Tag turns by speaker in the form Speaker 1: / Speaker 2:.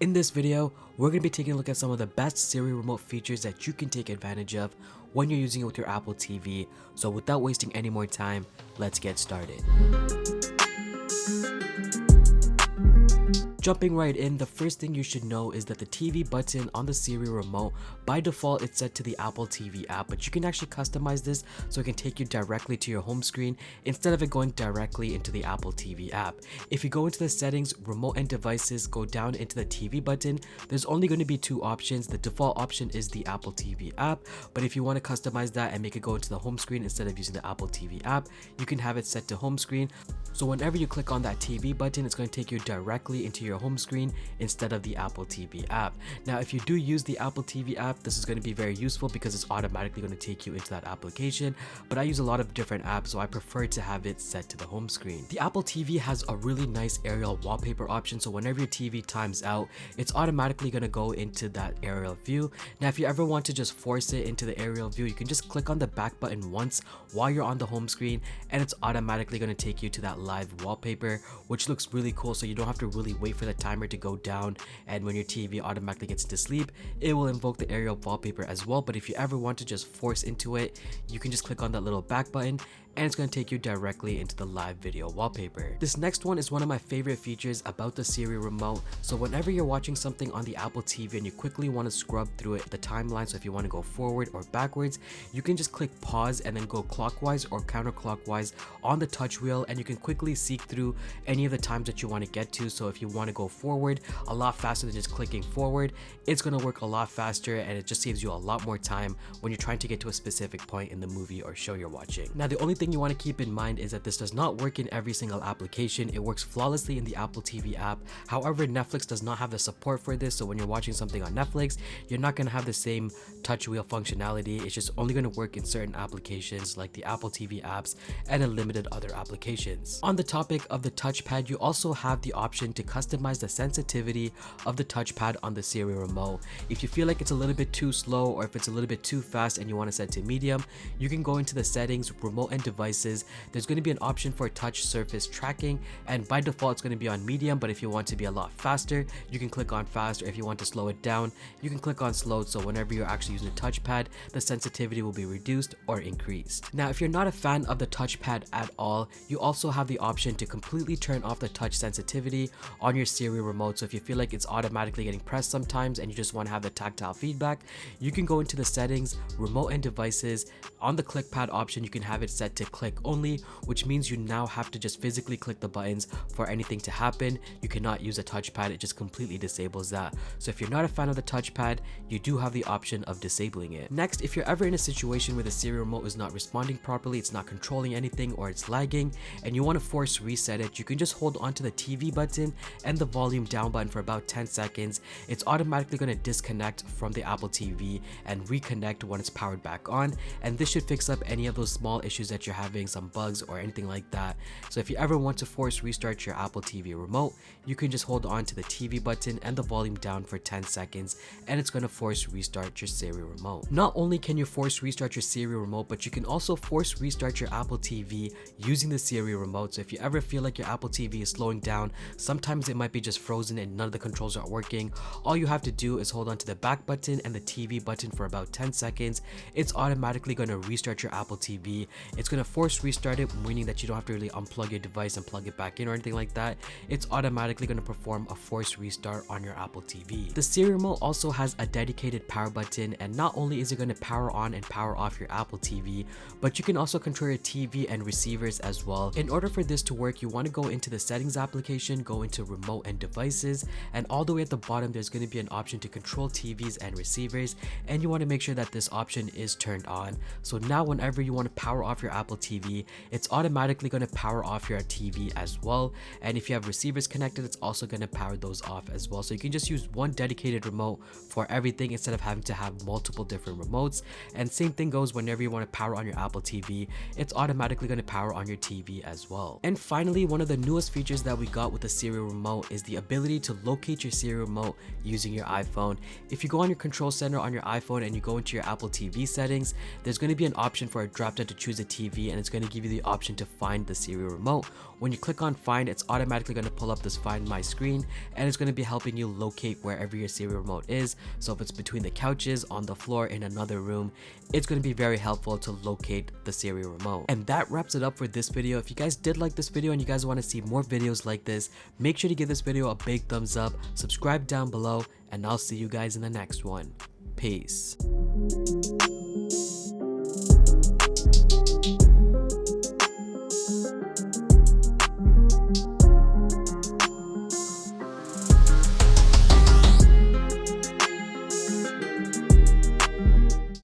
Speaker 1: In this video, we're going to be taking a look at some of the best Siri remote features that you can take advantage of when you're using it with your Apple TV. So without wasting any more time, let's get started. Jumping right in, the first thing you should know is that the TV button on the Siri remote, by default it's set to the Apple TV app, but you can actually customize this so it can take you directly to your home screen instead of it going directly into the Apple TV app. If you go into the settings, remote and devices, go down into the TV button, there's only going to be two options. The default option is the Apple TV app, but if you want to customize that and make it go into the home screen instead of using the Apple TV app, you can have it set to home screen. So whenever you click on that TV button, it's going to take you directly into your home screen instead of the Apple TV app. Now, if you do use the Apple TV app, this is going to be very useful because it's automatically going to take you into that application, but I use a lot of different apps, so I prefer to have it set to the home screen. The Apple TV has a really nice aerial wallpaper option, so whenever your TV times out, it's automatically going to go into that aerial view. Now, if you ever want to just force it into the aerial view, you can just click on the back button once while you're on the home screen, and it's automatically going to take you to that live wallpaper, which looks really cool, so you don't have to really wait for the timer to go down, and when your TV automatically gets to sleep, it will invoke the aerial wallpaper as well. But if you ever want to just force into it, you can just click on that little back button and it's going to take you directly into the live video wallpaper. This next one is one of my favorite features about the Siri remote. So whenever you're watching something on the Apple TV and you quickly want to scrub through it, the timeline, so if you want to go forward or backwards, you can just click pause and then go clockwise or counterclockwise on the touch wheel, and you can quickly seek through any of the times that you want to get to. So if you want to go forward a lot faster than just clicking forward, it's going to work a lot faster, and it just saves you a lot more time when you're trying to get to a specific point in the movie or show you're watching. Now, the only thing you want to keep in mind is that this does not work in every single application. It works flawlessly in the Apple TV app. However, Netflix does not have the support for this, so when you're watching something on Netflix, you're not going to have the same touch wheel functionality. It's just only going to work in certain applications like the Apple TV apps and in limited other applications. On the topic of the touchpad, you also have the option to customize the sensitivity of the touchpad on the Siri remote. If you feel like it's a little bit too slow or if it's a little bit too fast and you want to set to medium, you can go into the settings, remote and devices. There's going to be an option for touch surface tracking, and by default it's going to be on medium, but if you want to be a lot faster, you can click on fast, or if you want to slow it down, you can click on slow, so whenever you're actually using the touchpad, the sensitivity will be reduced or increased. Now, if you're not a fan of the touchpad at all, you also have the option to completely turn off the touch sensitivity on your Siri remote. So if you feel like it's automatically getting pressed sometimes and you just want to have the tactile feedback, you can go into the settings, remote and devices. On the click pad option, you can have it set to click only, which means you now have to just physically click the buttons for anything to happen. You cannot use a touchpad, it just completely disables that. So if you're not a fan of the touchpad, you do have the option of disabling it. Next, if you're ever in a situation where the Siri remote is not responding properly, it's not controlling anything, or it's lagging, and you want to force reset it, you can just hold onto the TV button and the volume down button for about 10 seconds. It's automatically going to disconnect from the Apple TV and reconnect when it's powered back on, and this should fix up any of those small issues that you're having, some bugs or anything like that. So if you ever want to force restart your Apple TV remote, you can just hold on to the TV button and the volume down for 10 seconds, and it's going to force restart your Siri remote. Not only can you force restart your Siri remote, but you can also force restart your Apple TV using the Siri remote. So if you ever feel like your Apple TV is slowing down, sometimes it might be just frozen and none of the controls are working, all you have to do is hold on to the back button and the TV button for about 10 seconds. It's automatically going to restart your Apple TV. It's going to force restart it, meaning that you don't have to really unplug your device and plug it back in or anything like that. It's automatically going to perform a forced restart on your Apple TV. The Siri remote also has a dedicated power button, and not only is it going to power on and power off your Apple TV, but you can also control your TV and receivers as well. In order for this to work, you want to go into the settings application, go into remote and devices, and all the way at the bottom there's going to be an option to control TVs and receivers, and you want to make sure that this option is turned on. So now whenever you want to power off your Apple TV, it's automatically going to power off your TV as well, and if you have receivers connected, it's also going to power those off as well. So you can just use one dedicated remote for everything instead of having to have multiple different remotes. And same thing goes whenever you want to power on your Apple TV, it's automatically going to power on your TV as well. And finally, one of the newest features that we got with the Siri remote is the ability to locate your Siri remote using your iPhone. If you go on your control center on your iPhone and you go into your Apple TV settings, there's going to be an option for a drop down to choose a TV, TV, and it's going to give you the option to find the Siri remote. When you click on find, it's automatically going to pull up this find my screen, and it's going to be helping you locate wherever your Siri remote is. So if it's between the couches, on the floor, in another room, it's going to be very helpful to locate the Siri remote. And that wraps it up for this video. If you guys did like this video and you guys want to see more videos like this, make sure to give this video a big thumbs up, subscribe down below, and I'll see you guys in the next one. Peace.